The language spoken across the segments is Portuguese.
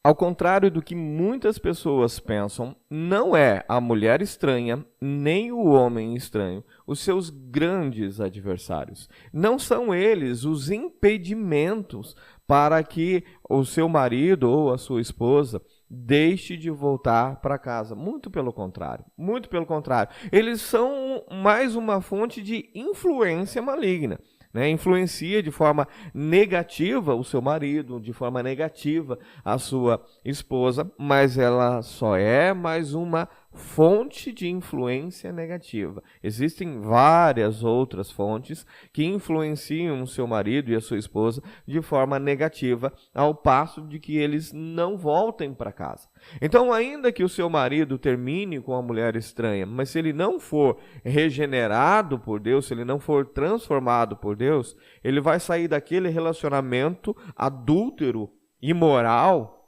Ao contrário do que muitas pessoas pensam, não é a mulher estranha nem o homem estranho os seus grandes adversários. Não são eles os impedimentos para que o seu marido ou a sua esposa deixe de voltar para casa. Muito pelo contrário. Muito pelo contrário. Eles são mais uma fonte de influência maligna. Né, influencia de forma negativa o seu marido, de forma negativa a sua esposa, mas ela só é mais uma fonte de influência negativa. Existem várias outras fontes que influenciam o seu marido e a sua esposa de forma negativa, ao passo de que eles não voltem para casa. Então, ainda que o seu marido termine com a mulher estranha, mas se ele não for regenerado por Deus, se ele não for transformado por Deus, ele vai sair daquele relacionamento adúltero, imoral,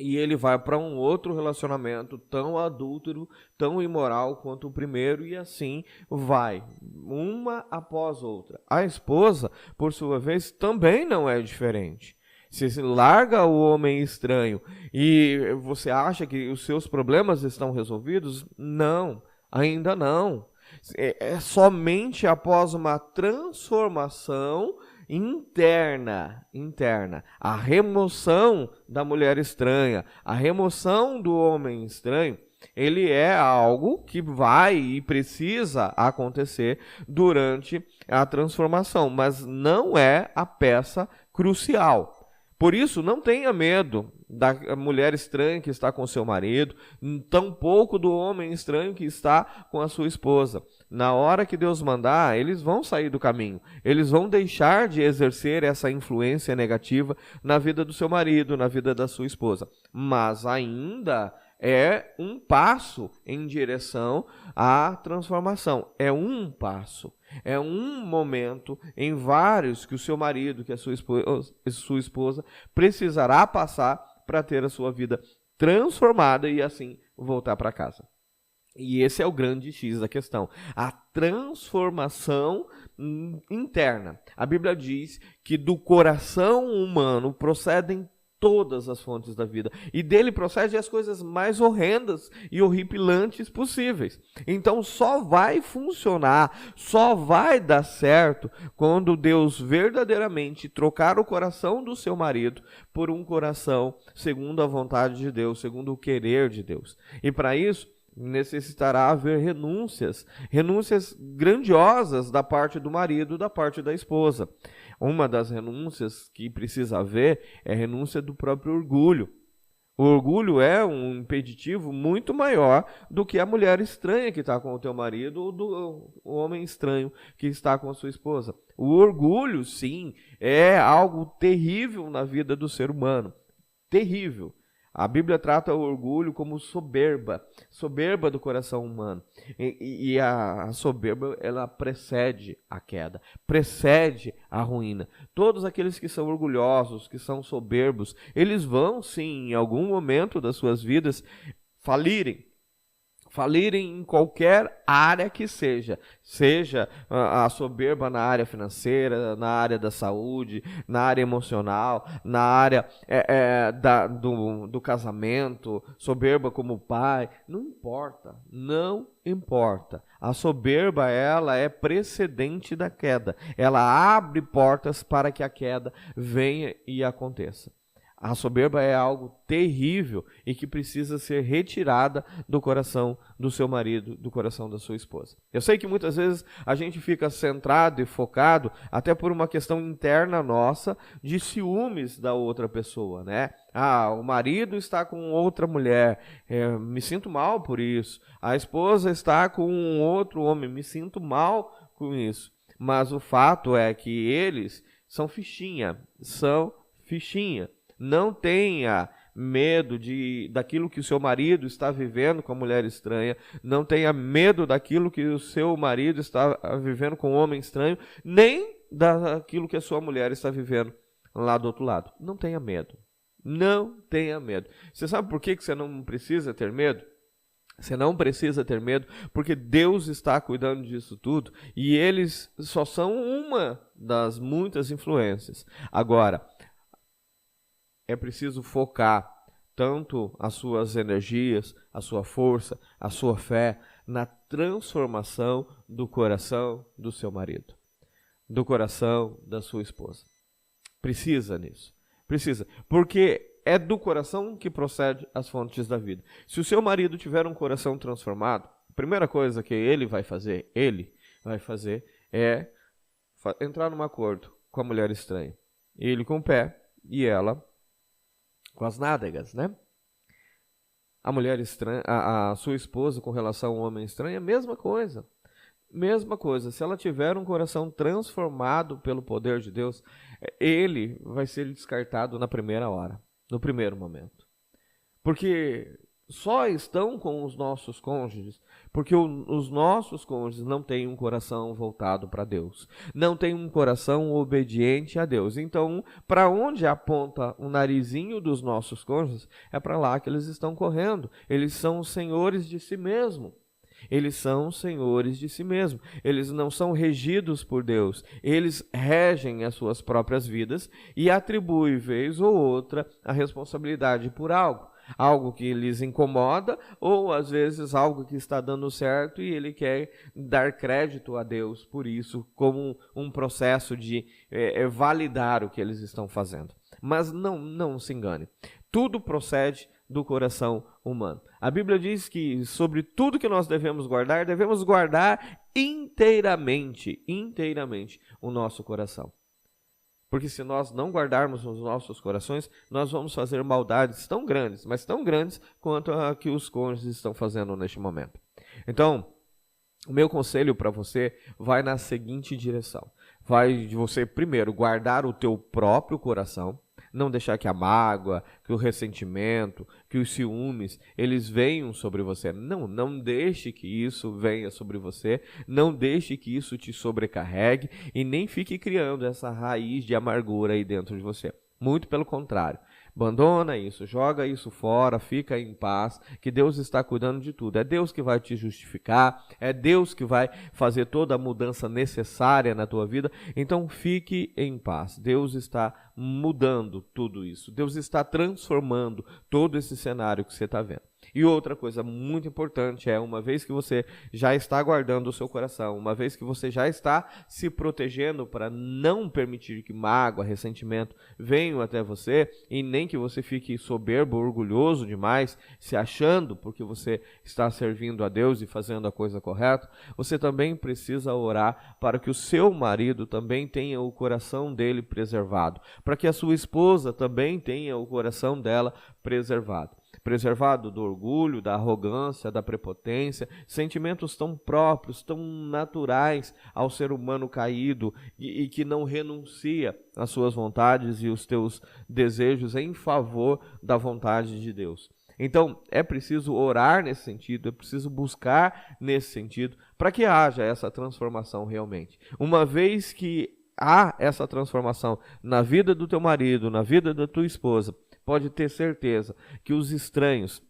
e ele vai para um outro relacionamento tão adúltero, tão imoral quanto o primeiro, e assim vai, uma após outra. A esposa, por sua vez, também não é diferente. Se larga o homem estranho e você acha que os seus problemas estão resolvidos, não, ainda não. É somente após uma transformação interna, a remoção da mulher estranha, a remoção do homem estranho, ele é algo que vai e precisa acontecer durante a transformação, mas não é a peça crucial. Por isso, não tenha medo da mulher estranha que está com seu marido, tampouco do homem estranho que está com a sua esposa. Na hora que Deus mandar, eles vão sair do caminho. Eles vão deixar de exercer essa influência negativa na vida do seu marido, na vida da sua esposa. Mas ainda é um passo em direção à transformação. É um passo. É um momento em vários que o seu marido, que a sua esposa precisará passar para ter a sua vida transformada e assim voltar para casa. E esse é o grande X da questão. A transformação interna. A Bíblia diz que do coração humano procedem todas as fontes da vida. E dele procedem as coisas mais horrendas e horripilantes possíveis. Então só vai funcionar, só vai dar certo quando Deus verdadeiramente trocar o coração do seu marido por um coração segundo a vontade de Deus, segundo o querer de Deus. E para isso, necessitará haver renúncias grandiosas da parte do marido, da parte da esposa. Uma das renúncias que precisa haver é a renúncia do próprio orgulho. O orgulho é um impeditivo muito maior do que a mulher estranha que está com o teu marido ou do homem estranho que está com a sua esposa. O orgulho, sim, é algo terrível na vida do ser humano. Terrível. A Bíblia trata o orgulho como soberba do coração humano. E a soberba, ela precede a queda, precede a ruína. Todos aqueles que são orgulhosos, que são soberbos, eles vão, sim, em algum momento das suas vidas, falirem em qualquer área que seja a soberba na área financeira, na área da saúde, na área emocional, na área do casamento, soberba como pai, não importa. A soberba, ela é precedente da queda, ela abre portas para que a queda venha e aconteça. A soberba é algo terrível e que precisa ser retirada do coração do seu marido, do coração da sua esposa. Eu sei que muitas vezes a gente fica centrado e focado até por uma questão interna nossa de ciúmes da outra pessoa, né? O marido está com outra mulher, me sinto mal por isso. A esposa está com um outro homem, me sinto mal com isso. Mas o fato é que eles são fichinha. Não tenha medo daquilo que o seu marido está vivendo com a mulher estranha. Não tenha medo daquilo que o seu marido está vivendo com o homem estranho. Nem daquilo que a sua mulher está vivendo lá do outro lado. Não tenha medo. Não tenha medo. Você sabe por que você não precisa ter medo? Você não precisa ter medo, porque Deus está cuidando disso tudo. E eles só são uma das muitas influências. Agora, é preciso focar tanto as suas energias, a sua força, a sua fé na transformação do coração do seu marido, do coração da sua esposa. Precisa nisso. Precisa. Porque é do coração que procede as fontes da vida. Se o seu marido tiver um coração transformado, a primeira coisa que ele vai fazer é entrar num acordo com a mulher estranha. Ele com o pé e ela com as nádegas, né? A mulher estranha, a sua esposa com relação ao homem estranho, é a mesma coisa. Mesma coisa, se ela tiver um coração transformado pelo poder de Deus, ele vai ser descartado na primeira hora, no primeiro momento. Porque só estão com os nossos cônjuges, porque os nossos cônjuges não têm um coração voltado para Deus, não têm um coração obediente a Deus. Então, para onde aponta o narizinho dos nossos cônjuges, é para lá que eles estão correndo. Eles são os senhores de si mesmos. Eles são senhores de si mesmos. Eles não são regidos por Deus. Eles regem as suas próprias vidas e atribuem, vez ou outra, a responsabilidade por algo. Algo que lhes incomoda ou, às vezes, algo que está dando certo e ele quer dar crédito a Deus por isso, como um processo de validar o que eles estão fazendo. Mas não se engane. Tudo procede do coração humano. A Bíblia diz que sobre tudo que nós devemos guardar inteiramente o nosso coração. Porque se nós não guardarmos os nossos corações, nós vamos fazer maldades tão grandes, mas tão grandes quanto a que os cônjuges estão fazendo neste momento. Então, o meu conselho para você vai na seguinte direção. Vai de você, primeiro, guardar o teu próprio coração, não deixar que a mágoa, que o ressentimento, que os ciúmes, eles venham sobre você. Não deixe que isso venha sobre você, não deixe que isso te sobrecarregue e nem fique criando essa raiz de amargura aí dentro de você. Muito pelo contrário. Abandona isso, joga isso fora, fica em paz, que Deus está cuidando de tudo. É Deus que vai te justificar, é Deus que vai fazer toda a mudança necessária na tua vida. Então fique em paz. Deus está mudando tudo isso. Deus está transformando todo esse cenário que você está vendo. E outra coisa muito importante é, uma vez que você já está guardando o seu coração, uma vez que você já está se protegendo para não permitir que mágoa, ressentimento venham até você, e nem que você fique soberbo, orgulhoso demais, se achando porque você está servindo a Deus e fazendo a coisa correta, você também precisa orar para que o seu marido também tenha o coração dele preservado, para que a sua esposa também tenha o coração dela preservado do orgulho, da arrogância, da prepotência, sentimentos tão próprios, tão naturais ao ser humano caído e que não renuncia às suas vontades e os teus desejos em favor da vontade de Deus. Então, é preciso orar nesse sentido, é preciso buscar nesse sentido, para que haja essa transformação realmente. Uma vez que há essa transformação na vida do teu marido, na vida da tua esposa, pode ter certeza que os estranhos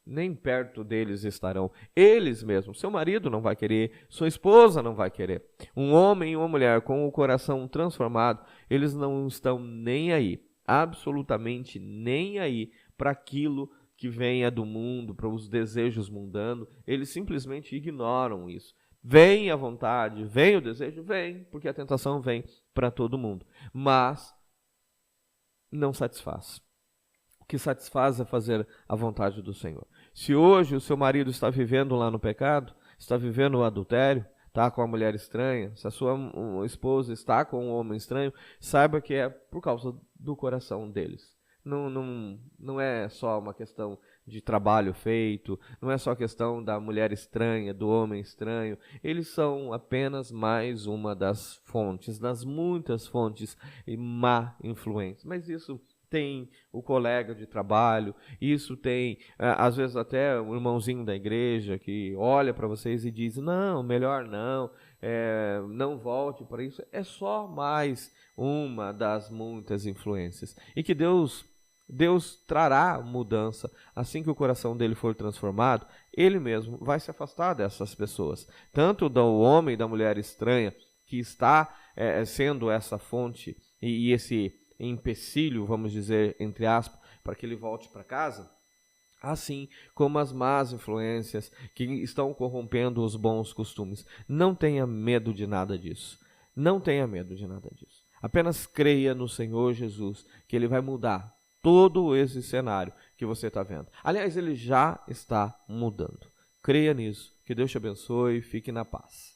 nem perto deles estarão. Eles mesmos, seu marido não vai querer, sua esposa não vai querer. Um homem e uma mulher com o coração transformado, eles não estão nem aí, absolutamente nem aí para aquilo que venha do mundo, para os desejos mundanos. Eles simplesmente ignoram isso. Vem a vontade, vem o desejo, vem, porque a tentação vem para todo mundo. Mas não satisfaz. O que satisfaz é fazer a vontade do Senhor. Se hoje o seu marido está vivendo lá no pecado, está vivendo o adultério, está com a mulher estranha, se a sua esposa está com um homem estranho, saiba que é por causa do coração deles. Não é só uma questão de trabalho feito, não é só questão da mulher estranha, do homem estranho. Eles são apenas mais uma das fontes, das muitas fontes e má influências. Mas isso tem o colega de trabalho, isso tem, às vezes até um irmãozinho da igreja que olha para vocês e diz, não, melhor não volte para isso. É só mais uma das muitas influências. E que Deus trará mudança. Assim que o coração dele for transformado, ele mesmo vai se afastar dessas pessoas. Tanto do homem e da mulher estranha, que está sendo essa fonte e esse empecilho, vamos dizer, entre aspas, para que ele volte para casa, assim como as más influências que estão corrompendo os bons costumes. Não tenha medo de nada disso. Não tenha medo de nada disso. Apenas creia no Senhor Jesus, que Ele vai mudar todo esse cenário que você está vendo. Aliás, Ele já está mudando. Creia nisso. Que Deus te abençoe e fique na paz.